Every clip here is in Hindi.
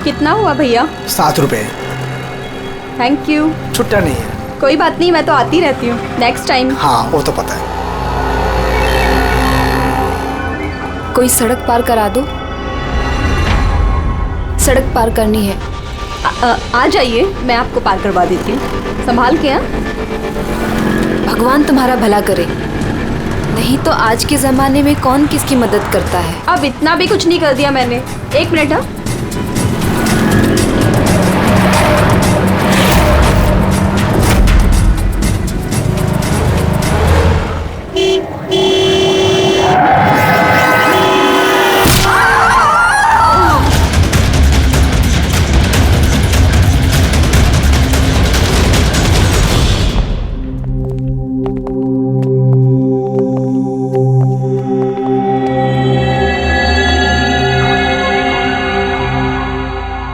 कितना हुआ भैया? 7 रुपए। Thank you. छुट्टा नहीं है। कोई बात नहीं, मैं तो आती रहती हूँ, नेक्स्ट टाइम। हाँ वो तो पता है। कोई सड़क पार करा दो, सड़क पार करनी है। आ जाइए, मैं आपको पार करवा देती हूँ, संभाल के। भगवान तुम्हारा भला करे, नहीं तो आज के जमाने में कौन किसकी मदद करता है। अब इतना भी कुछ नहीं कर दिया मैंने। 1 मिनट। हाँ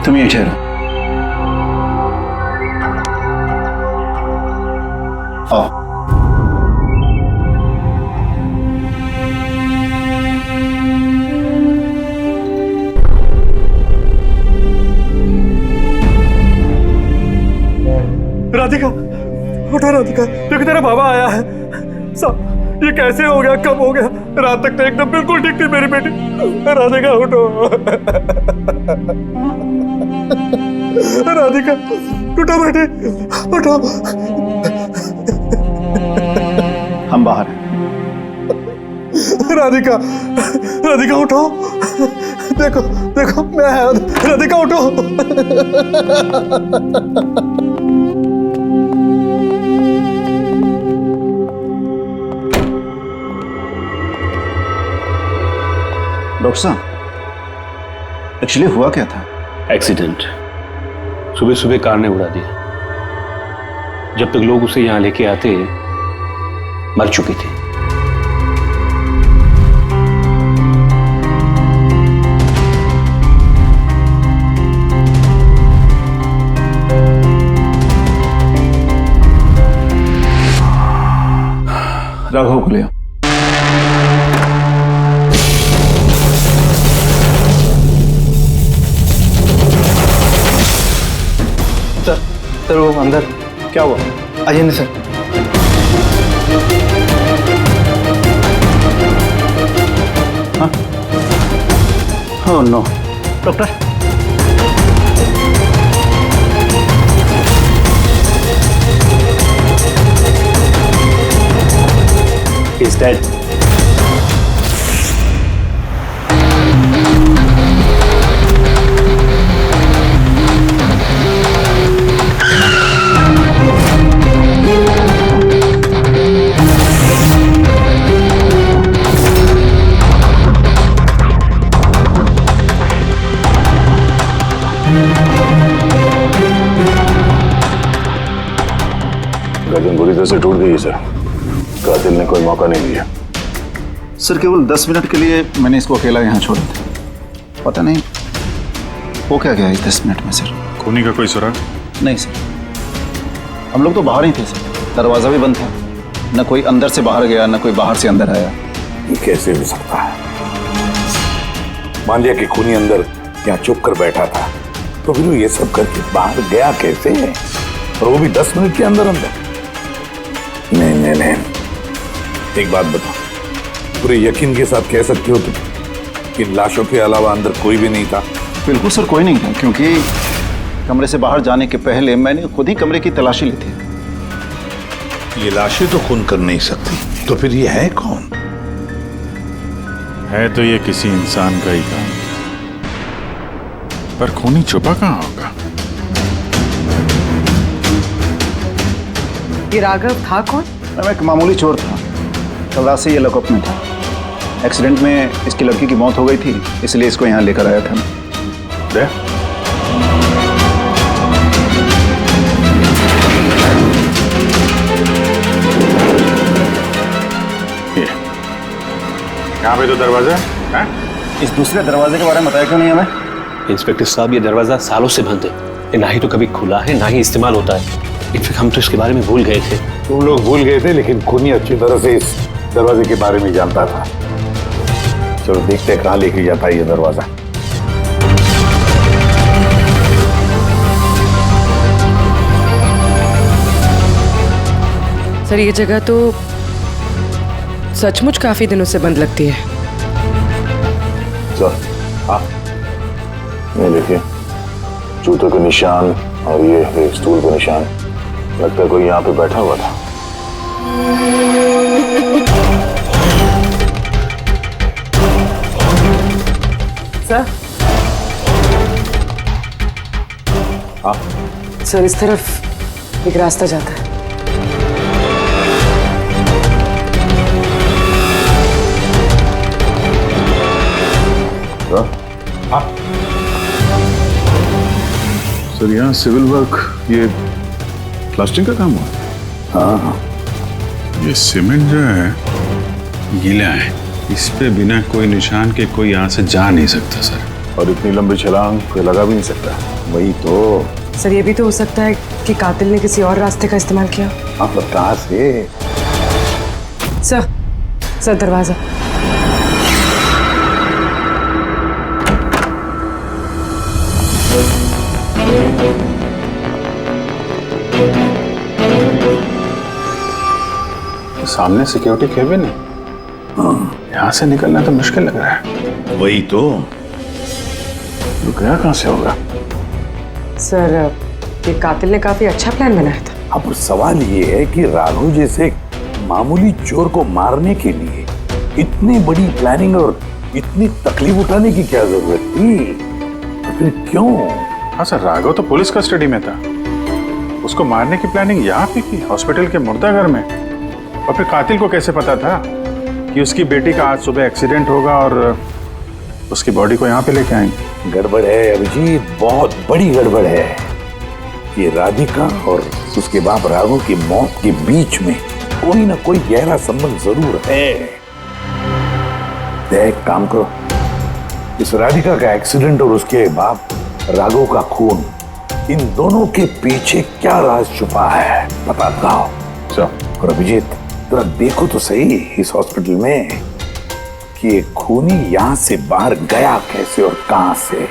तुम ये ठहरो। आओ। राधिका, उठो राधिका, देखो तेरा बाबा आया है। सब ये कैसे हो गया, कब हो गया? रात तक तो एकदम बिल्कुल ठीक थी मेरी बेटी। राधिका उठो। राधिका उठो बेटी, उठो। हम बाहर हैं। राधिका, राधिका उठो। देखो देखो मैं आया। राधिका उठो। डॉक्टर साहब, एक्चुअली हुआ क्या था? एक्सीडेंट। सुबह सुबह कार ने उड़ा दिया। जब तक लोग उसे यहां लेके आते मर चुकी थी। राघव को ले आओ। सर वो अंदर क्या हुआ? आइए नहीं सर। हाँ? Oh no. Doctor, He's dead. गर्दन बुरी तरह से टूट गई है सर। कातिल ने कोई मौका नहीं दिया। सर केवल 10 मिनट के लिए मैंने इसको अकेला यहाँ छोड़ा था। पता नहीं वो क्या गया इस 10 मिनट में सर। खूनी का कोई सुराग? नहीं सर, हम लोग तो बाहर ही थे सर, दरवाजा भी बंद था। न कोई अंदर से बाहर गया, न कोई बाहर से अंदर आया। ये कैसे हो सकता है? मान लिया कि खूनी अंदर यहाँ चुप कर बैठा था, तो फिर वो ये सब करके बाहर गया कैसे है? और वो भी 10 मिनट के अंदर अंदर? नहीं नहीं नहीं, एक बात बताओ, पूरे यकीन के साथ कह सकते हो तुम कि लाशों के अलावा अंदर कोई भी नहीं था? बिल्कुल सर, कोई नहीं था, क्योंकि कमरे से बाहर जाने के पहले मैंने खुद ही कमरे की तलाशी ली थी। ये लाशें तो खून कर नहीं सकती, तो फिर ये है कौन? है तो ये किसी इंसान का ही काम, पर खूनी छुपा कहाँ होगा? ये राघव था कौन? मैं एक मामूली चोर था, कल रात से ये लॉकअप में था। एक्सीडेंट में इसकी लड़की की मौत हो गई थी, इसलिए इसको यहाँ लेकर आया था। यहाँ पे तो दरवाजा है। इस दूसरे दरवाजे के बारे में बताया क्यों नहीं हमें? इंस्पेक्टर साहब, ये दरवाजा सालों से बंद है, ये ना ही तो कभी खुला है ना ही इस्तेमाल होता है। इनफैक्ट हम तो इसके बारे में भूल गए थे। तुम लोग भूल गए थे, लेकिन खूनी अच्छी तरह से इस दरवाजे के बारे में जानता था। चलो देखते हैं कहाँ लेके जाता है ये दरवाजा। सर ये जगह तो सचमुच काफी दिनों से बंद लगती है। सर हाँ, ये देखिए जूतों के निशान और ये स्टूल के निशान, लगता है कोई यहाँ पे बैठा हुआ था। सर हाँ सर इस तरफ एक रास्ता जाता है। हाँ सर यहाँ सिविल वर्क, ये प्लास्टिक का काम हुआ है। हाँ हाँ, ये सीमेंट जो है गीला है, इस पे बिना कोई निशान के कोई यहाँ से जा नहीं सकता सर। और इतनी लंबी छलांग कोई लगा भी नहीं सकता। वही तो। सर ये भी तो हो सकता है कि कातिल ने किसी और रास्ते का इस्तेमाल किया। आप कहाँ से? सर दरवाजा। सामने सिक्योरिटी केबिन है, यहाँ से निकलना तो मुश्किल लग रहा है। वही तो। गया कहाँ से होगा? सर ये कातिल ने काफी अच्छा प्लान बनाया था। अब सवाल ये है कि राघव जैसे मामूली चोर को मारने के लिए इतनी बड़ी प्लानिंग और इतनी तकलीफ उठाने की क्या जरूरत थी? तो फिर क्यों? हाँ सर, राघव तो पुलिस कस्टडी में था, उसको मारने की प्लानिंग यहाँ पे की, हॉस्पिटल के मुर्दाघर में। और फिर कातिल को कैसे पता था कि उसकी बेटी का आज सुबह एक्सीडेंट होगा और उसकी बॉडी को यहाँ पे लेके आएंगे? गड़बड़ है अभिजीत, बहुत बड़ी गड़बड़ है। ये राधिका और उसके बाप राघव की मौत के बीच में कोई ना कोई गहरा संबंध जरूर है। एक काम करो, इस राधिका का एक्सीडेंट और उसके बाप राघव का खून, इन दोनों के पीछे क्या राज छुपा है पता लगाओ। और अभिजीत जरा देखो तो सही इस हॉस्पिटल में कि ये खूनी यहां से बाहर गया कैसे और कहां से।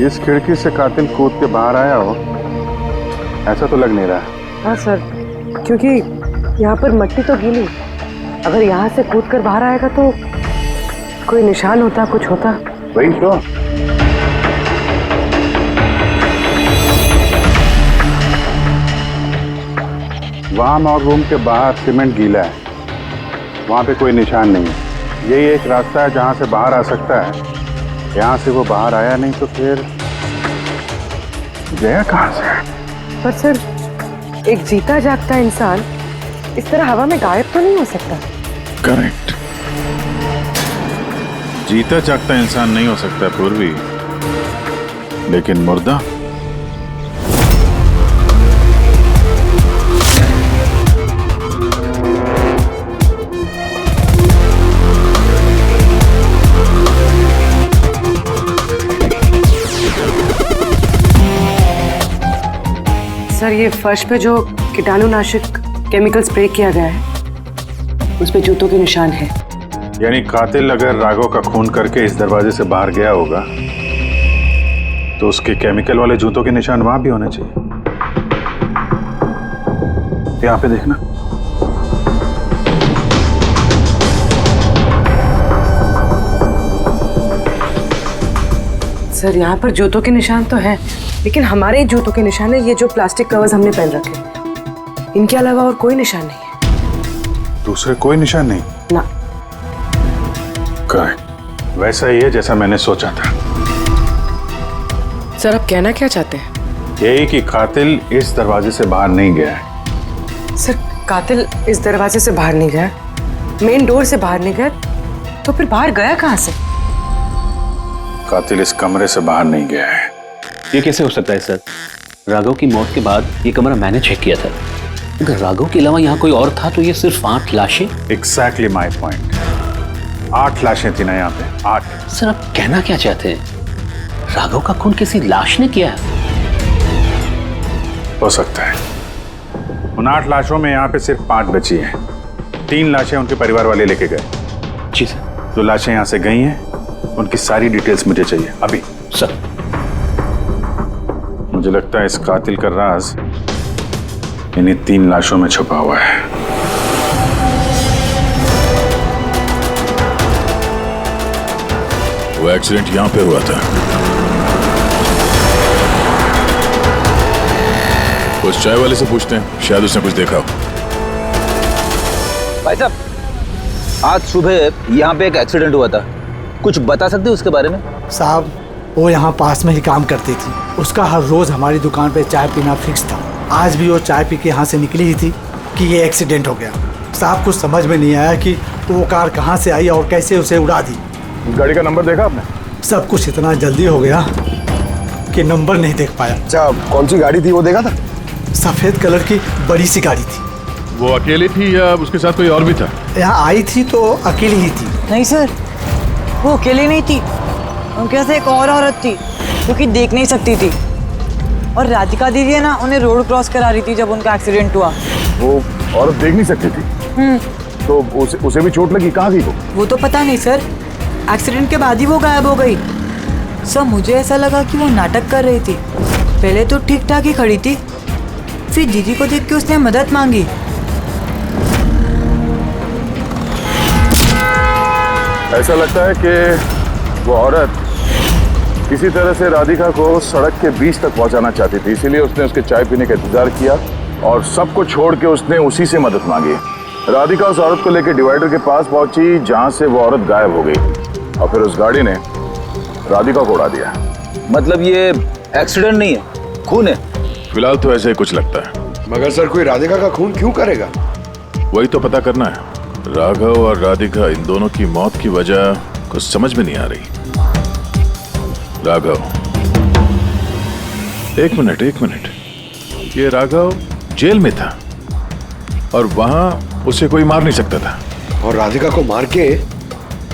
इस खिड़की से कातिल कूद के बाहर आया हो, ऐसा तो लग नहीं रहा। हाँ सर, क्योंकि यहाँ पर मट्टी तो गीली, अगर यहाँ से कूद कर बाहर आएगा तो कोई निशान होता, कुछ होता। वही तो। वाम और रूम के बाहर सीमेंट गीला है, वहाँ पे कोई निशान नहीं है। यही एक रास्ता है जहाँ से बाहर आ सकता है। यहाँ से वो बाहर आया नहीं तो फिर गया कहाँ से? पर सर एक जीता जागता इंसान इस तरह हवा में गायब तो नहीं हो सकता। करेक्ट, जीता जागता इंसान नहीं हो सकता पूर्वी, लेकिन मुर्दा। सर ये फर्श पे जो कीटाणुनाशक केमिकल स्प्रे किया गया है उस पे जूतों के निशान है। यानी कातिल अगर राघव का खून करके इस दरवाजे से बाहर गया होगा तो उसके केमिकल वाले जूतों के निशान वहां भी होने चाहिए। यहाँ पे देखना। सर यहाँ पर जूतों के निशान तो है, लेकिन हमारे जूतों के निशान है ये जो प्लास्टिक कवर्स हमने पहन रखे हैं, इनके अलावा और कोई निशान नहीं है। दूसरे कोई निशान नहीं ना। करेक्ट, वैसा ही है जैसा मैंने सोचा था। सर आप कहना क्या चाहते हैं? यही कि कातिल इस दरवाजे से बाहर नहीं गया है। सर कातिल इस दरवाजे से बाहर नहीं गया, मेन डोर से बाहर नहीं गया, तो फिर बाहर गया कहाँ से? कातिल इस कमरे से बाहर नहीं गया है। ये कैसे हो सकता है सर? राघव की मौत के बाद ये कमरा मैंने चेक किया था। अगर राघव के अलावा यहाँ कोई और था तो ये सिर्फ 8 लाशें। Exactly my point. 8 लाशें थी ना यहाँ पे, 8। सर आप कहना क्या चाहते हैं? राघव का खून किसी लाश ने किया है? हो सकता है। उन 8 लाशों में यहाँ पे सिर्फ 5 बची हैं। 3 लाशें उनके परिवार वाले लेके गए। जी सर। जो लाशें यहाँ से गई हैं उनकी सारी डिटेल्स मुझे चाहिए अभी। सर। मुझे लगता है इस कातिल का राज इन्हीं 3 लाशों में छुपा हुआ है। वो एक्सीडेंट यहाँ पे हुआ था। उस चाय वाले से पूछते हैं, शायद उसने कुछ देखा हो। भाई साहब, आज सुबह यहाँ पे एक एक्सीडेंट हुआ था, कुछ बता सकते हो उसके बारे में? साहब वो यहाँ पास में ही काम करती थी। उसका हर रोज हमारी दुकान पे चाय पीना फिक्स था। आज भी वो चाय पी के यहाँ से निकली ही थी कि ये एक्सीडेंट हो गया। साहब कुछ समझ में नहीं आया कि वो कार कहाँ से आई और कैसे उसे उड़ा दी। गाड़ी का नंबर देखा आपने? सब कुछ इतना जल्दी हो गया कि नंबर नहीं देख पाया। अच्छा, कौन सी गाड़ी थी वो देखा था? सफेद कलर की बड़ी सी गाड़ी थी। वो अकेली थी या उसके साथ कोई और भी था? यहाँ आई थी तो अकेली ही थी। नहीं सर, वो अकेली नहीं थी, उनके साथ एक और औरत थी जो कि देख नहीं सकती थी। और राधिका दीदी है ना, उन्हें रोड क्रॉस करा रही थी जब उनका एक्सीडेंट हुआ। वो औरत देख नहीं सकती थी? तो उसे भी चोट लगी? कहाँ गई वो तो पता नहीं सर, एक्सीडेंट के बाद ही वो गायब हो गई। सर मुझे ऐसा लगा कि वो नाटक कर रही थी। पहले तो ठीक ठाक ही खड़ी थी, फिर दीदी को देख के उसने मदद मांगी। ऐसा लगता है कि वो औरत किसी तरह से राधिका को सड़क के बीच तक पहुंचाना चाहती थी, इसीलिए उसने उसके चाय पीने का इंतजार किया और सबको छोड़ के उसने उसी से मदद मांगी। राधिका उस औरत को लेकर डिवाइडर के पास पहुंची जहां से वो औरत गायब हो गई और फिर उस गाड़ी ने राधिका को उड़ा दिया। मतलब ये एक्सीडेंट नहीं है, खून है? फिलहाल तो ऐसे ही कुछ लगता है। मगर सर कोई राधिका का खून क्यों करेगा? वही तो पता करना है। राघव और राधिका, इन दोनों की मौत की वजह कुछ समझ में नहीं आ रही। राघव, एक मिनट, ये राघव जेल में था और वहां उसे कोई मार नहीं सकता था, और राधिका को मार के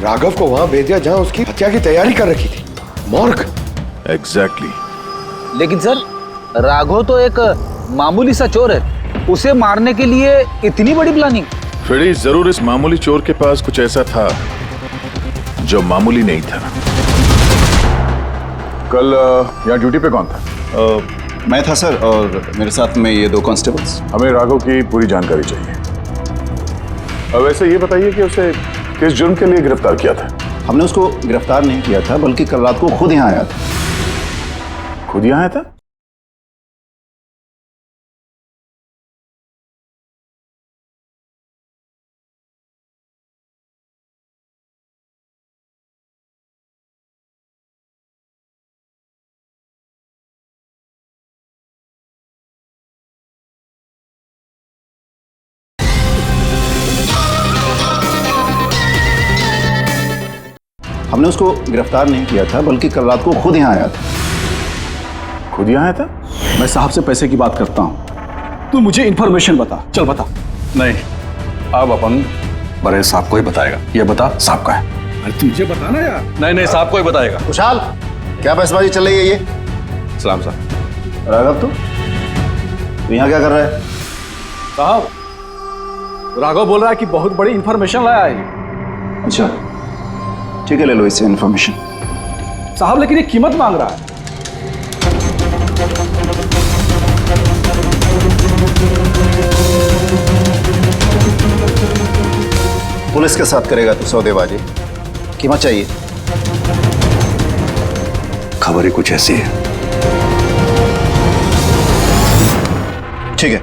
राघव को वहां भेज दिया जहां उसकी हत्या की तैयारी कर रखी थी, मॉर्ग। एग्जैक्टली। लेकिन सर, राघव तो एक मामूली सा चोर है, उसे मारने के लिए इतनी बड़ी प्लानिंग? फ्रेडी, जरूर इस मामूली चोर के पास कुछ ऐसा था जो मामूली नहीं था। कल यहाँ ड्यूटी पे कौन था? मैं था सर, और मेरे साथ में ये 2 कांस्टेबल्स। हमें राघव की पूरी जानकारी चाहिए। अब वैसे ये बताइए कि उसे किस जुर्म के लिए गिरफ्तार किया था? हमने उसको गिरफ्तार नहीं किया था, बल्कि कल रात को खुद यहाँ आया था। खुद यहाँ आया था? हमने उसको गिरफ्तार नहीं किया था, बल्कि कल रात को खुद यहाँ आया था। खुद यहाँ आया था? मैं साहब से पैसे की बात करता हूँ, तू मुझे इन्फॉर्मेशन बता। चल बता। नहीं, अब अपन बड़े साहब को ही बताएगा। ये बता, साहब का है। अरे तुझे बताना यार। नहीं, साहब को ही बताएगा। खुशहाल, क्या बहसबाजी चल रही है ये? सलाम साहब। राघव, तू यहाँ क्या कर रहा है? साहब राघव बोल रहा है कि बहुत बड़ी इन्फॉर्मेशन लाया है। अच्छा ठीक है, ले लो इससे इन्फॉर्मेशन। साहब लेकिन ये कीमत मांग रहा है। पुलिस के साथ करेगा तू सौदेबाजी? कीमत चाहिए? खबर ही कुछ ऐसी है। ठीक है,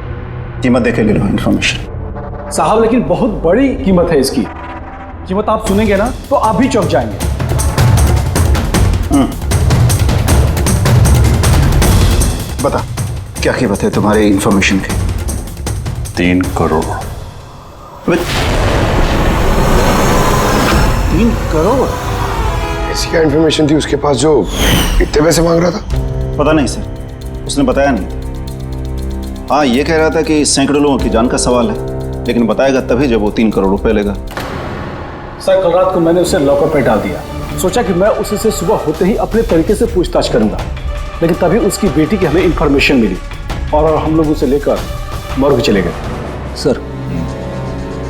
कीमत देखे ले लो इन्फॉर्मेशन। साहब लेकिन बहुत बड़ी कीमत है इसकी। कीमत आप सुनेंगे ना तो आप भी चौंक जाएंगे। बता, क्या कीमत है तुम्हारे इन्फॉर्मेशन की? 3 करोड़। 3 करोड़? ऐसी क्या इन्फॉर्मेशन थी उसके पास जो इतने पैसे मांग रहा था? पता नहीं सर, उसने बताया नहीं। हाँ, ये कह रहा था कि सैकड़ों लोगों की जान का सवाल है, लेकिन बताएगा तभी जब वो 3 करोड़ रुपए लेगा। सर कल रात को मैंने उसे लॉकर पे डाल दिया। सोचा कि मैं उसी से सुबह होते ही अपने तरीके से पूछताछ करूंगा, लेकिन तभी उसकी बेटी की हमें इंफॉर्मेशन मिली और हम लोग उसे लेकर मॉर्ग चले गए। सर,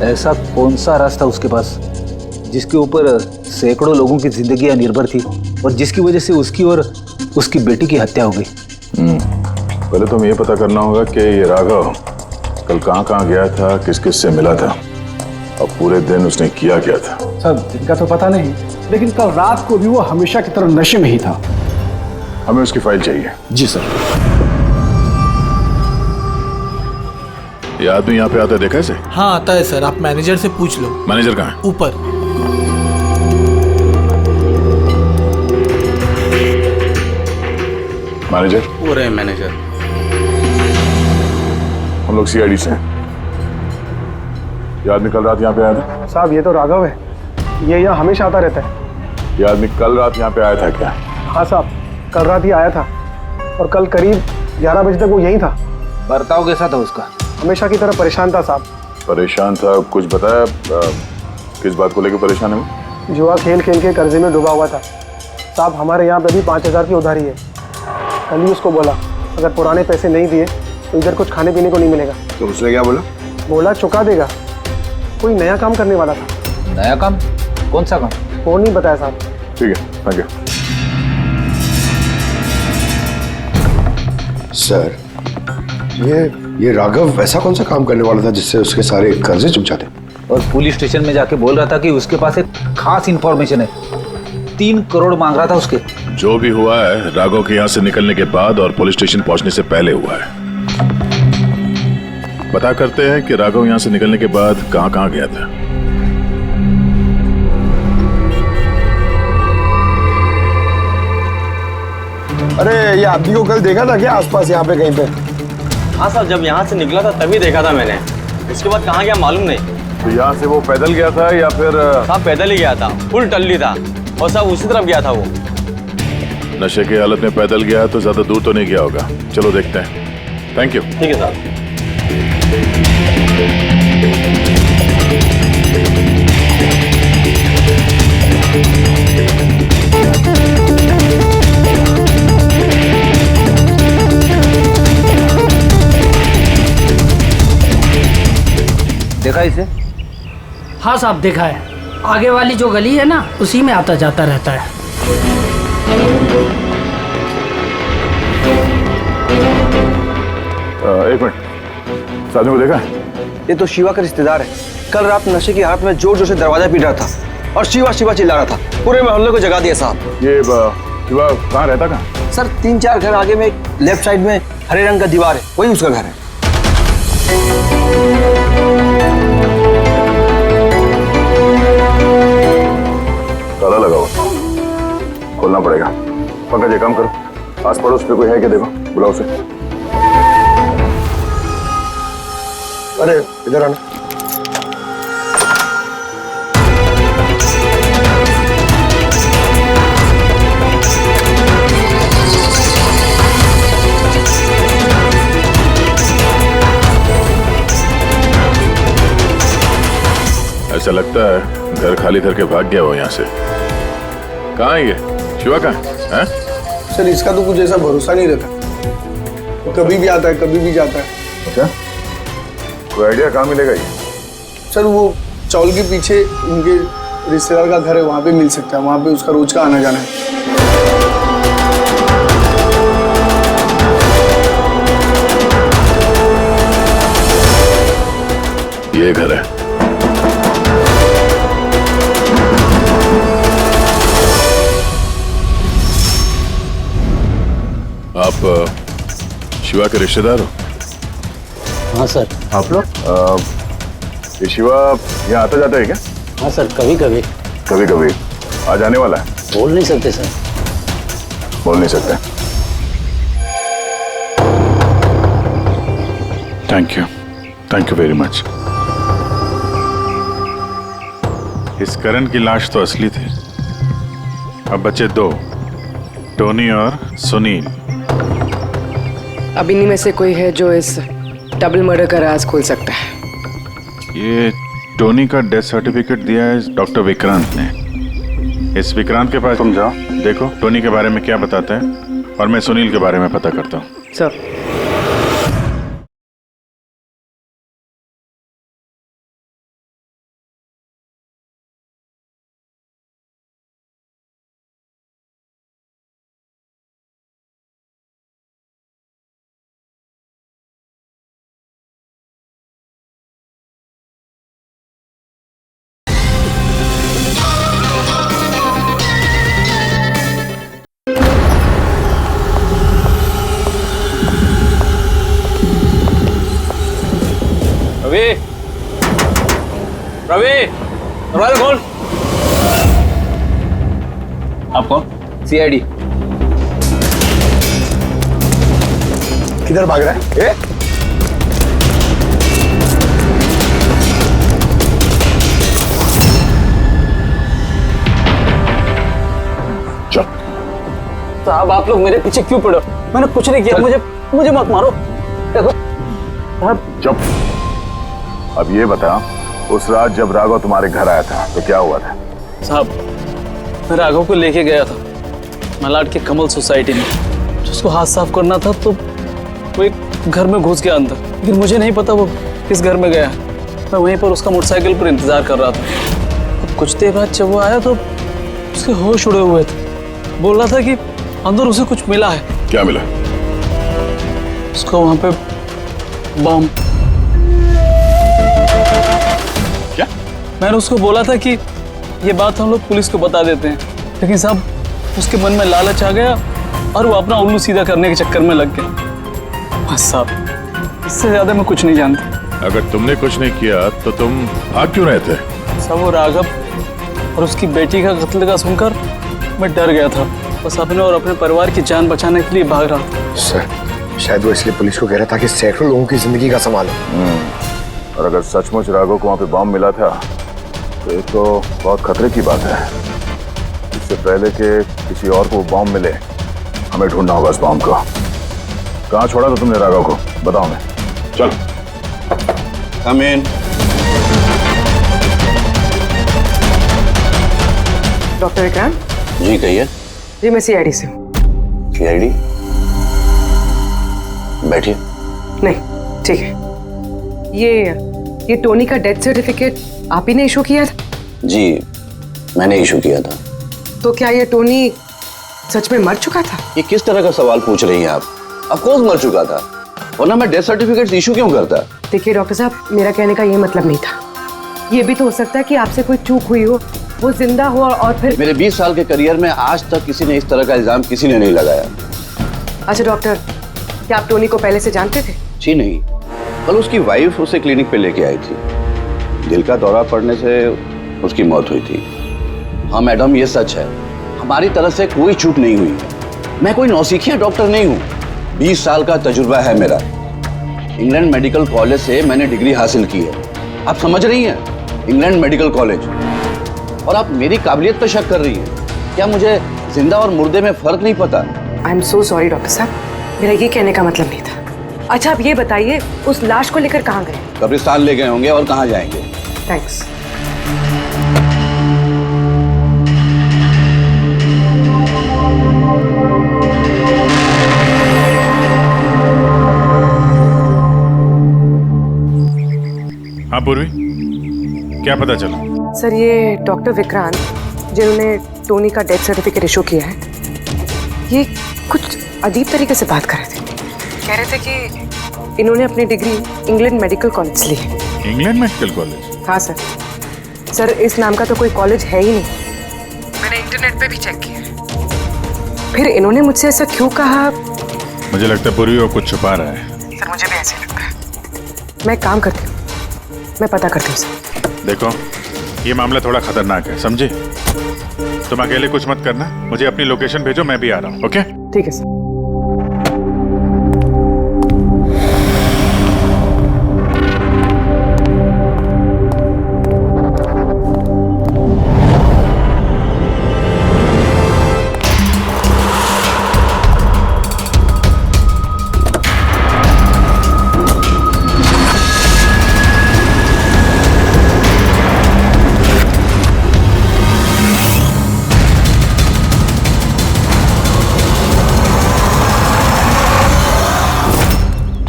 ऐसा कौन सा रास्ता उसके पास जिसके ऊपर सैकड़ों लोगों की जिंदगियां निर्भर थी और जिसकी वजह से उसकी और उसकी बेटी की हत्या हो गई? पहले तो हमें ये पता करना होगा कि ये राघव कल कहाँ गया था, किस किस से मिला था और पूरे दिन उसने किया क्या था। सर, दिन का तो पता नहीं, लेकिन कल रात को भी वो हमेशा की तरह नशे में ही था। हमें उसकी फाइल चाहिए। जी सर। ये आदमी यहाँ पे आता है, देखा है इसे? हाँ आता है सर, आप मैनेजर से पूछ लो। मैनेजर कहाँ है? ऊपर। मैनेजर? वो रहे मैनेजर। हम लोग सीआईडी से हैं। ये आदमी कल रात यहाँ पे आया था? साहब ये तो राघव है, ये यहाँ हमेशा आता रहता है। ये आदमी कल रात यहाँ पे आया था क्या? हाँ साहब, कल रात ही आया था और कल करीब 11 बजे तक वो यहीं था। बर्ताव कैसा था उसका? हमेशा की तरह परेशान था साहब। परेशान था? कुछ बताया किस बात को लेकर परेशान है वो? जुआ खेल खेल के कर्जे में डूबा हुआ था साहब। हमारे यहाँ पे भी 5000 की उधारी है। कल ही उसको बोला अगर पुराने पैसे नहीं दिए तो इधर कुछ खाने पीने को नहीं मिलेगा। तो उसने क्या बोला? बोला चुका देगा। कोई नया काम करने वाला था। नया काम? कौन सा काम? वो नहीं बताया साहब। ठीक है, थैंक यू। सर, ये राघव ऐसा कौन सा काम करने वाला था जिससे उसके सारे कर्जे चुक जाते? और पुलिस स्टेशन में जाके बोल रहा था कि उसके पास एक खास इंफॉर्मेशन है। 3 करोड़ मांग रहा था उसके। जो भी हुआ है राघव के यहाँ से निकलने के बाद और पुलिस स्टेशन पहुंचने से पहले हुआ है। पता करते हैं कि राघव यहाँ से निकलने के बाद कहाँ गया था। अरे ये आदमी को कल देखा था क्या आसपास यहाँ पे कहीं पे? हाँ साहब, जब यहाँ से निकला था तभी देखा था मैंने। इसके बाद कहाँ गया मालूम नहीं। तो यहाँ से वो पैदल गया था या फिर? साहब पैदल ही गया था, फुल टल्ली था और साहब उसी तरफ गया था वो। नशे की हालत में पैदल गया तो ज्यादा दूर तो नहीं गया होगा। चलो देखते हैं। Thank you. ठीक है साहब। देखा इसे? हाँ साहब देखा है, आगे वाली जो गली है ना उसी में आता जाता रहता है। एक मिनट, साधु को देखा? ये तो शिवा का रिश्तेदार है। कल रात नशे की हालत में जोर जोर से दरवाजा पीट रहा था और शिवा शिवा चिल्ला रहा था। पूरे मोहल्ले को जगा दिया साहब। ये शिवा कहाँ रहता? कहाँ? सर 3-4 घर आगे में लेफ्ट साइड में हरे रंग का दीवार है, वही उसका घर है। ताला लगा हुआ, खोलना पड़ेगा। पंकज ये काम करो, आस पड़ोस पे कोई है क्या देखो, बुलाओ उसे। अरे इधर आना। ऐसा लगता है घर खाली करके भाग गया वो यहाँ से। कहाँ है ये शिवा? कहाँ है? सर इसका तो कुछ ऐसा भरोसा नहीं रहता, वो कभी भी आता है कभी भी जाता है। अच्छा, कोई आइडिया कहाँ मिलेगा ये? सर वो चौल के पीछे उनके रिश्तेदार का घर है, वहाँ पे मिल सकता है। वहाँ पे उसका रोज का आना जाना है। ये घर है। आप शिवा के रिश्तेदार हो? हाँ सर। आप लोग? ये शिवा यहाँ आता जाता है क्या? हाँ सर, कभी कभी। कभी कभी आज आने वाला है? बोल नहीं सकते सर। बोल नहीं सकते। Thank you very much. इस करण की लाश तो असली थी। अब बचे 2, टोनी और सुनील। अब इन्हीं में से कोई है जो इस डबल मर्डर का राज खोल सकता है। ये टोनी का डेथ सर्टिफिकेट दिया है डॉक्टर विक्रांत ने। इस विक्रांत के पास तुम जाओ, देखो टोनी के बारे में क्या बताते हैं और मैं सुनील के बारे में पता करता हूँ। सर रवि, रवि, दरवाजा खोल। आप कौन? CID। किधर भाग रहा है? साहब आप लोग मेरे पीछे क्यों पड़े? मैंने कुछ नहीं किया, मुझे मत मारो। देखो चुप। अब ये बता, उस रात जब राघव तुम्हारे घर आया था तो क्या हुआ था? साहब मैं राघव को लेके गया था मलाड के कमल सोसाइटी में। उसको हाथ साफ करना था तो वो एक घर में घुस गया अंदर, लेकिन मुझे नहीं पता वो किस घर में गया। मैं वहीं पर उसका मोटरसाइकिल पर इंतजार कर रहा था। अब कुछ देर बाद जब वो आया तो उसके होश उड़े हुए थे। बोल रहा था कि अंदर उसे कुछ मिला है। क्या मिला? उसको वहां पे बम। क्या? मैंने उसको बोला था कि ये बात हम लोग पुलिस को बता देते हैं, लेकिन साहब उसके मन में लालच आ गया और वो अपना उल्लू सीधा करने के चक्कर में लग गया। बस साहब, इससे ज्यादा मैं कुछ नहीं जानता। अगर तुमने कुछ नहीं किया तो तुम भाग क्यों रहे थे? साहब वो राघव और उसकी बेटी का कत्ल का सुनकर मैं डर गया था। बस अपने और अपने परिवार की जान बचाने के लिए भाग रहा था। सर, शायद वो इसलिए पुलिस को कह रहा था कि सैकड़ों लोगों की जिंदगी का सवाल है। और अगर सचमुच राघव को वहां पे बम मिला था तो ये तो बहुत खतरे की बात है। इससे पहले कि किसी और को बम मिले, हमें ढूंढना होगा इस बम को। कहाँ छोड़ा था तुमने राघव को? बताओ हमें। चल। कम इन। डॉक्टर विक्रांत? जी कहिए। जी मैं CID से हूँ। CID? बैठिए। नहीं ठीक है। ये टोनी का डेथ सर्टिफिकेट आप ही ने इशू किया था? जी मैंने इशू किया था। तो क्या ये टोनी सच में मर चुका था? ये किस तरह का सवाल पूछ रही हैं आप? ऑफ कोर्स मर चुका था, वरना मैं डेथ सर्टिफिकेट इशू क्यों करता? देखिए डॉक्टर साहब, मेरा कहने का ये मतलब नहीं था। ये भी तो हो सकता है कि आपसे कोई चूक हुई हो, वो जिंदा हो और फिर। मेरे 20 साल के करियर में आज तक किसी ने इस तरह का इल्जाम किसी ने नहीं लगाया। अच्छा डॉक्टर, क्या आप टोनी को पहले से जानते थे? जी नहीं, कल उसकी वाइफ उसे क्लिनिक पे लेके आई थी। दिल का दौरा पड़ने से उसकी मौत हुई थी। हाँ मैडम, ये सच है, हमारी तरफ से कोई चूक नहीं हुई है। मैं कोई नौसिखिया डॉक्टर नहीं हूँ, 20 साल का तजुर्बा है मेरा। इंग्लैंड मेडिकल कॉलेज से मैंने डिग्री हासिल की है। आप समझ रही हैं? England medical college. और आप मेरी काबिलियत पर शक कर रही हैं। क्या मुझे जिंदा और मुर्दे में फर्क नहीं पता? I am so sorry doctor साहब, मेरा ये कहने का मतलब नहीं था। अच्छा आप ये बताइए, उस लाश को लेकर कहाँ गए? कब्रिस्तान ले गए होंगे, और कहाँ जाएंगे। थैंक्स। हाँ पूर्वी, क्या पता चला? सर ये डॉक्टर विक्रांत जिन्होंने टोनी का डेथ सर्टिफिकेट इशू किया है, ये कुछ अजीब तरीके से बात कर रहे थे। कह रहे थे कि इन्होंने अपनी डिग्री इंग्लैंड मेडिकल कॉलेज से ली है। England medical college? हाँ सर। सर इस नाम का तो कोई कॉलेज है ही नहीं, मैंने इंटरनेट पे भी चेक किया। फिर इन्होंने मुझसे ऐसा क्यों कहा? मुझे लगता है पूर्वी वो कुछ छुपा रहा है। सर मुझे भी ऐसे लगता है। मैं काम करती हूँ, मैं पता करती हूँ सर। देखो ये मामला थोड़ा खतरनाक है, समझे? तुम अकेले कुछ मत करना, मुझे अपनी लोकेशन भेजो, मैं भी आ रहा हूँ। ओके ठीक है सर।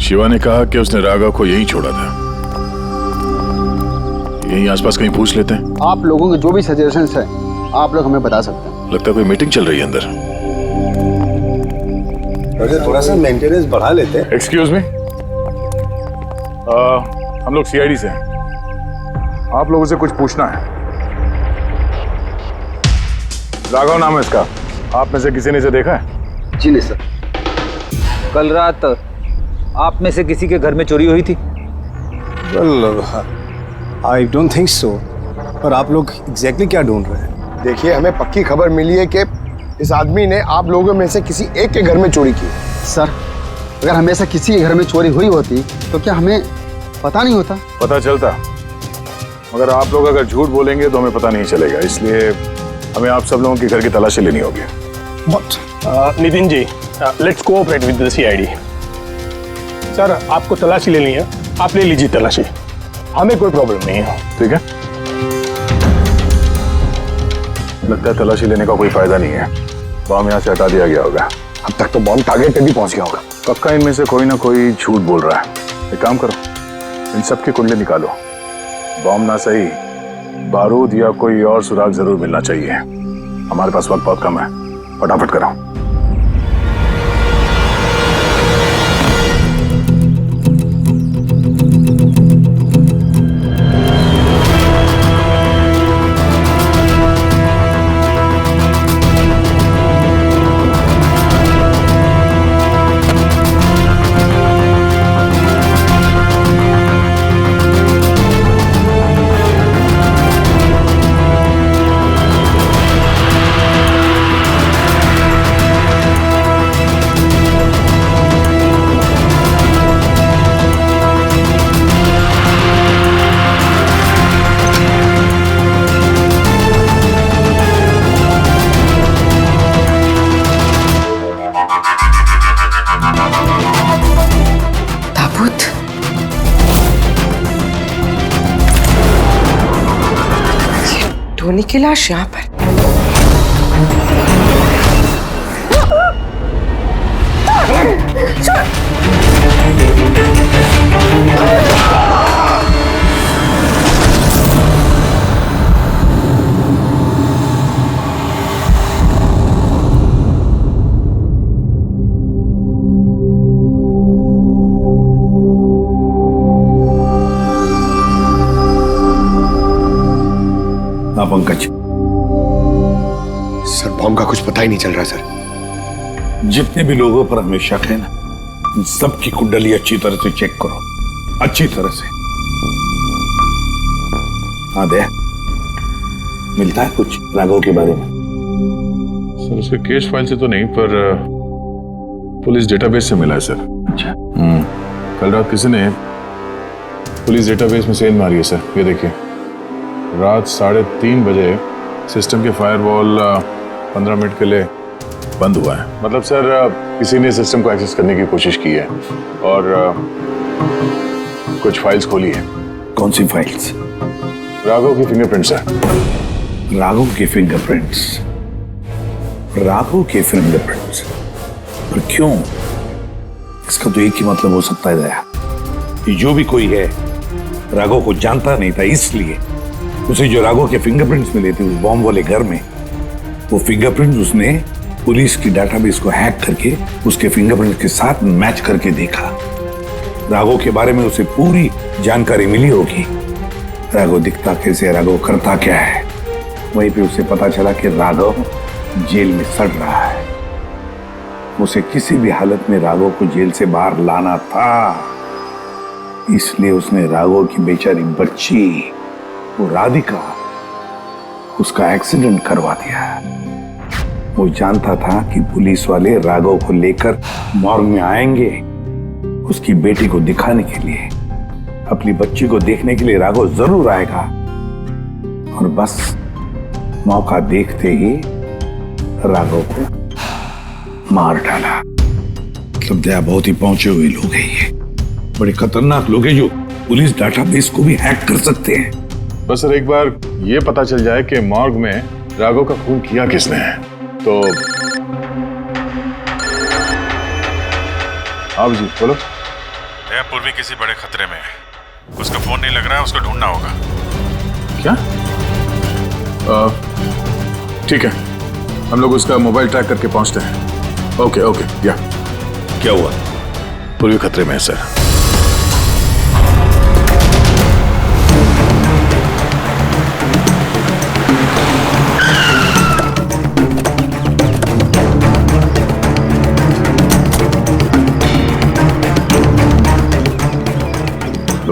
शिवा ने कहा कि उसने राघव को यहीं छोड़ा था। यहीं आसपास कहीं पूछ लेते हैं। आप लोगों के जो भी सजेशंस हैं आप लोग हमें बता सकते हैं। लगता है कोई मीटिंग चल रही है अंदर। थोड़ा सा मेंटेनेंस बढ़ा लेते हैं। एक्सक्यूज मी, हम लोग CID से हैं। आप लोगों से कुछ पूछना है। राघव नाम है इसका, आप में से किसी ने इसे देखा है? जी नहीं सर। कल रात आप में से किसी के घर में चोरी हुई थी? Well I don't think so. पर आप लोग एग्जैक्टली क्या ढूंढ रहे हैं? देखिए, हमें पक्की खबर मिली है कि इस आदमी ने आप लोगों में से किसी एक के घर में चोरी की। सर, अगर हमेशा किसी के घर में चोरी हुई होती तो क्या हमें पता नहीं होता? पता चलता, मगर आप लोग अगर झूठ बोलेंगे तो हमें पता नहीं चलेगा, इसलिए हमें आप सब लोगों के घर की तलाशी लेनी होगी। Nitin ji, let's cooperate with the CID. Sir, आपको तलाशी लेनी है, आप ले लीजिए तलाशी, हमें कोई प्रॉब्लम नहीं है। ठीक है, लगता है तलाशी लेने का कोई फायदा नहीं है, बॉम्ब यहाँ से हटा दिया गया होगा। अब तक तो बॉम्ब टारगेट पे भी पहुंच गया होगा। पक्का इनमें से कोई ना कोई झूठ बोल रहा है। एक काम करो, इन सब की कुंडली निकालो, बॉम्ब ना सही बारूद या कोई और सुराग जरूर मिलना चाहिए। हमारे पास वक्त बहुत कम है, फटाफट करो। टोनी की लाश यहाँ पर। पंकज, सर, बॉम्ब का कुछ पता ही नहीं चल रहा सर। जितने भी लोगों पर हमें शक है ना, इन सबकी कुंडली अच्छी तरह से चेक करो, अच्छी तरह से। हाँ दे, मिलता है कुछ राघव के बारे में? सर, उसके केस फाइल से तो नहीं, पर पुलिस डेटाबेस से मिला है सर। अच्छा। कल रात किसी ने पुलिस डेटाबेस में सेंध मारी है सर, ये देखिए। रात 3:30 बजे सिस्टम के फायरवॉल 15 मिनट के लिए बंद हुआ है। मतलब सर, किसी ने सिस्टम को एक्सेस करने की कोशिश की है और कुछ फाइल्स खोली है। कौन सी फाइल्स? राघव की फिंगरप्रिंट्स है। राघव के फिंगरप्रिंट्स? राघव के फिंगरप्रिंट्स? पर क्यों? इसका तो एक ही मतलब हो सकता है दया, कि जो भी कोई है राघव को जानता नहीं था, इसलिए उसे जो राघव के फिंगरप्रिंट्स मिले थे उस बॉम्ब वाले घर में, वो फिंगरप्रिंट्स उसने पुलिस की डाटाबेस को हैक करके उसके फिंगरप्रिंट्स के साथ मैच करके देखा। राघव के बारे में उसे पूरी जानकारी मिली होगी, राघव दिखता कैसे, राघव करता क्या है। वहीं पे उसे पता चला कि राघव जेल में सड़ रहा है। उसे किसी भी हालत में राघव को जेल से बाहर लाना था, इसलिए उसने राघव की बेचारी बच्ची, वो राधिका, उसका एक्सीडेंट करवा दिया। वो जानता था कि पुलिस वाले राघव को लेकर मॉर्ग में आएंगे, उसकी बेटी को दिखाने के लिए, अपनी बच्ची को देखने के लिए राघव जरूर आएगा। और बस मौका देखते ही राघव को मार डाला। मतलब दया, बहुत ही पहुंचे हुए लोग हैं ये, बड़े खतरनाक लोग हैं जो पुलिस डाटाबेस को भी हैक कर सकते हैं। बस सर, एक बार ये पता चल जाए कि मॉर्ग में राघव का खून किया किसने है, तो आप जी बोलो। पूर्वी किसी बड़े खतरे में है, उसका फोन नहीं लग रहा है, उसको ढूंढना होगा। क्या? ठीक है, हम लोग उसका मोबाइल ट्रैक करके पहुंचते हैं। Okay okay. या क्या हुआ? पूर्वी खतरे में है सर।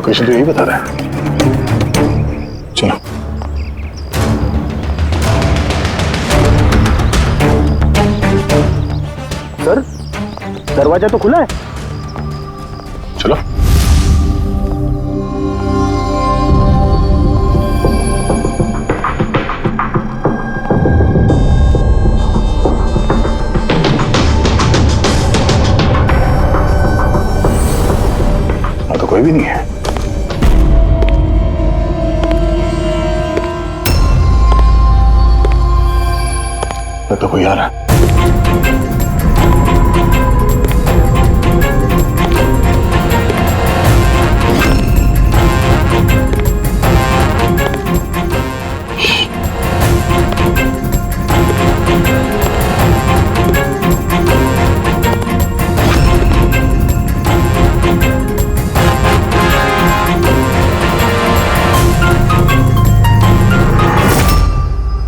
लोकेशन तो यही बता रहा है। चलो। सर, दरवाजा तो खुला है। चलो। तो कोई भी नहीं है। तो कोई आ रहा है।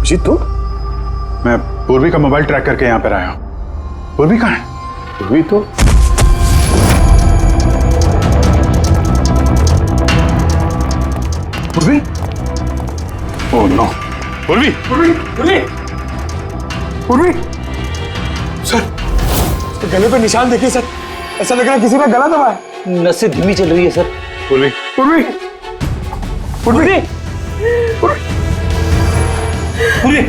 जीत तू? मैं पूर्वी का मोबाइल ट्रैक करके यहाँ पर आया हूँ। पूर्वी कहाँ है? पूर्वी तो पूर्वी? Oh no. पूर्वी! पूर्वी! पूर्वी! पूर्वी! सर, इसके गले पे निशान देखिए सर। ऐसा लग रहा है किसी ने गला दबाया है। नसें धीमी चल रही है सर। पूर्वी! पूर्वी! पूर्वी! पूर्वी! पूर्वी!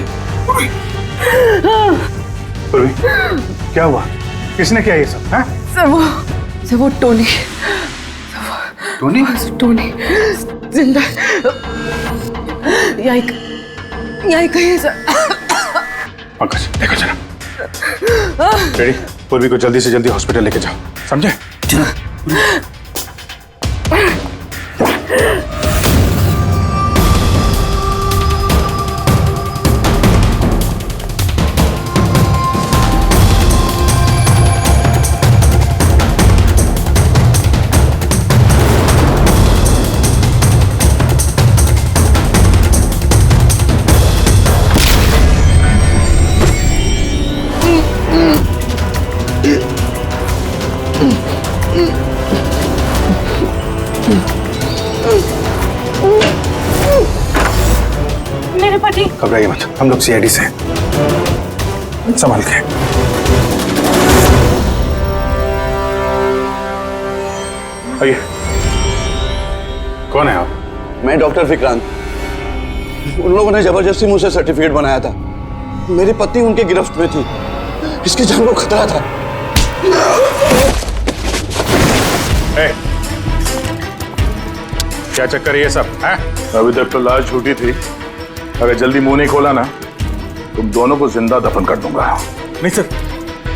पूर्वी! क्या हुआ? किसने किया ये सब? हैं? सर वो टोनी। टोनी? टोनी जिंदा यही कहीं सर। पंकज देखो जरा। रेडी? पूर्वी को जल्दी से जल्दी हॉस्पिटल लेके जाओ, समझे? मेरे पति। घबराइए मत, हम लोग सीआईडी से हैं। संभाल के। आइए। कौन है आप? मैं डॉक्टर विक्रांत। उन लोगों ने जबरदस्ती मुझसे सर्टिफिकेट बनाया था। मेरी पत्नी उनके गिरफ्त में थी। इसकी जान को खतरा था। क्या चक्कर है ये सब? हैं? अभी तक तो लाश झूठी थी। अगर जल्दी मुंह नहीं खोला ना, तुम दोनों को जिंदा दफन कर दूंगा। नहीं सर,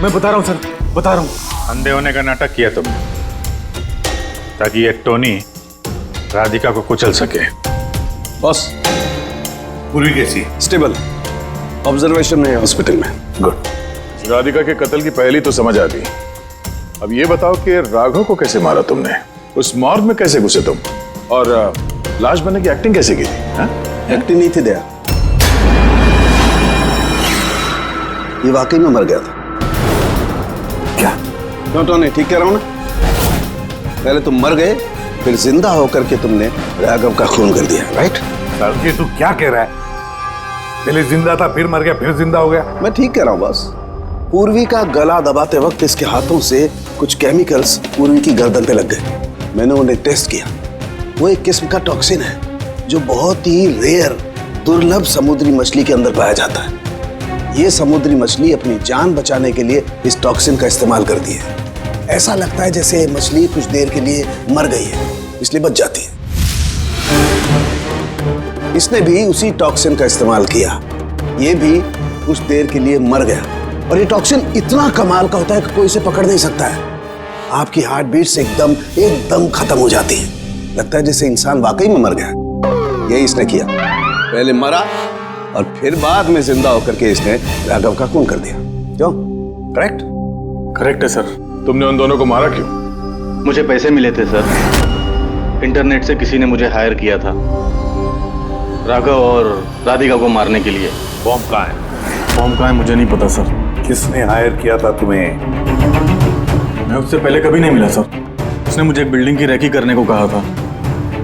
मैं बता रहा हूँ सर, बता रहा हूँ। अंधे होने का नाटक किया तुमने ताकि ये टोनी राधिका को कुचल सके। बॉस, पूर्वी कैसी? स्टेबल, ऑब्जर्वेशन में है हॉस्पिटल में। गुड। राधिका के कत्ल की पहली तो समझ आ गई। अब ये बताओ कि राघव को कैसे मारा तुमने? उस मॉर्ग में कैसे घुसे तुम? और लाश बनने की एक्टिंग कैसे की थी? एक्टिंग नहीं थी दया, ये वाकई में मर गया था। क्या? क्यों टोनी, ठीक कह रहा हूं ना? पहले तुम मर गए, फिर जिंदा होकर के तुमने राघव का खून कर दिया, राइट? ये तू क्या कह रहा है? पहले जिंदा था, फिर मर गया, फिर जिंदा हो गया। मैं ठीक कह रहा हूं बॉस। पूर्वी का गला दबाते वक्त इसके हाथों से कुछ केमिकल्स पूर्वी की गर्दन पे लग गए। मैंने उन्हें टेस्ट किया। वो एक किस्म का टॉक्सिन है जो बहुत ही रेयर, दुर्लभ समुद्री मछली के अंदर पाया जाता है। ये समुद्री मछली अपनी जान बचाने के लिए इस टॉक्सिन का इस्तेमाल करती है। ऐसा लगता है जैसे मछली कुछ देर के लिए मर गई है, इसलिए बच जाती है। इसने भी उसी टॉक्सिन का इस्तेमाल किया। ये भी कुछ देर के लिए मर गया। और ये टॉक्सिन इतना कमाल का होता है कि कोई इसे पकड़ नहीं सकता है। आपकी हार्ट बीट से एकदम खत्म हो जाती है। लगता है जैसे इंसान वाकई में मर गया। यही इसने किया। पहले मरा और फिर बाद में जिंदा होकर के इसने राघव का खून कर दिया। क्यों? करेक्ट? करेक्ट है सर। तुमने उन दोनों को मारा क्यों? मुझे पैसे मिले थे सर। इंटरनेट से किसी ने मुझे हायर किया था राघव और राधिका को मारने के लिए। बॉम्ब कहाँ है? बॉम्ब कहाँ है मुझे नहीं पता सर। किसने हायर किया था तुम्हें? मैं उससे पहले कभी नहीं मिला सर। उसने मुझे एक बिल्डिंग की रेकी करने को कहा था।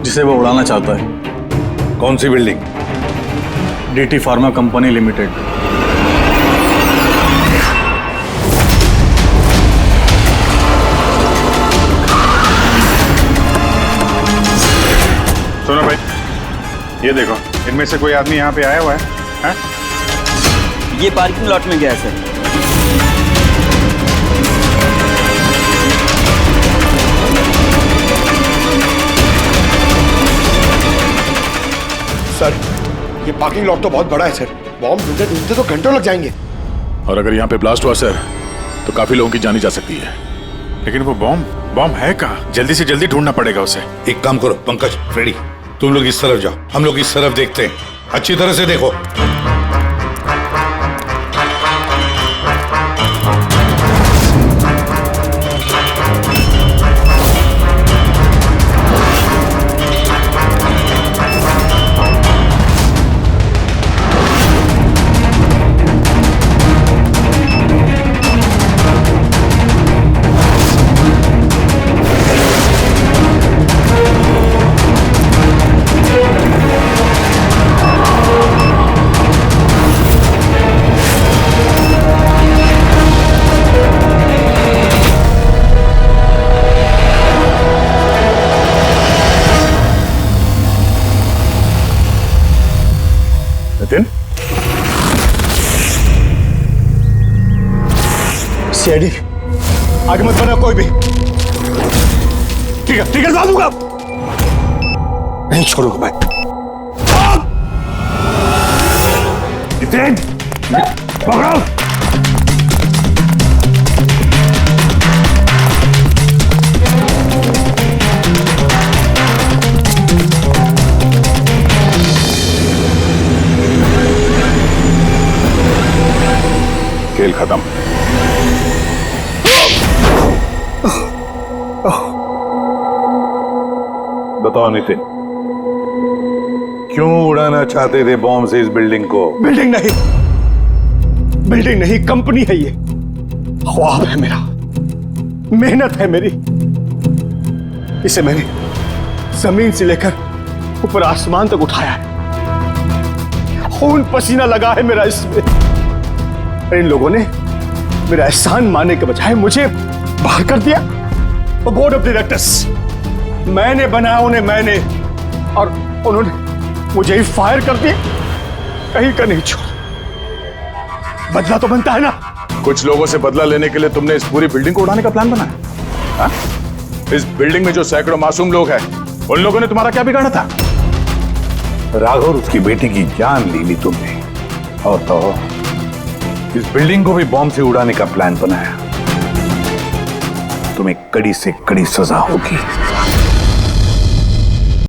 जिसे वो उड़ाना चाहता है। कौन सी building? DT pharma company limited. सुनो भाई, ये देखो, इनमें से कोई आदमी यहाँ पे आया हुआ है? ये पार्किंग लॉट में गया है सर। सर, ये पार्किंग लॉट तो बहुत बड़ा है सर। बॉम्ब ढूंढते ढूंढते तो घंटों लग जाएंगे। और अगर यहाँ पे ब्लास्ट हुआ सर, तो काफी लोगों की जानी जा सकती है। लेकिन वो बॉम्ब है कहाँ? जल्दी से जल्दी ढूंढना पड़ेगा उसे। एक काम करो पंकज, फ्रेडी, तुम लोग इस तरफ जाओ, हम लोग इस तरफ देखते हैं। अच्छी तरह से देखो। नितिन, सीआईडी आगे मत बढ़ना कोई भी। ठीक है जवाब दूंगा, नहीं छोड़ूंगा मैं। नितिन, पकड़ो। खेल खत्म। बताओ नितिन, क्यों उड़ाना चाहते थे बॉम्ब से इस बिल्डिंग को? बिल्डिंग नहीं, कंपनी है ये। ख्वाब है मेरा, मेहनत है मेरी। इसे मैंने जमीन से लेकर ऊपर आसमान तक उठाया है। खून पसीना लगा है मेरा इसमें। इन लोगों ने मेरा एहसान मानने के बजाय मुझे बाहर कर दिया। और बोर्ड ऑफ डायरेक्टर्स मैंने बनाया उन्हें, मैंने, और उन्होंने मुझे ही फायर कर दिया। कहीं का नहीं छोड़ा। बदला तो बनता है ना। कुछ लोगों से बदला लेने के लिए तुमने इस पूरी बिल्डिंग को उड़ाने का प्लान बनाया? हाँ? इस बिल्डिंग में जो सैकड़ों मासूम लोग हैं, उन लोगों ने तुम्हारा क्या बिगाड़ा था? राघव, उसकी बेटी की जान ली तुमने, और तो इस बिल्डिंग को भी बॉम्ब से उड़ाने का प्लान बनाया। तुम्हें कड़ी से कड़ी सजा होगी।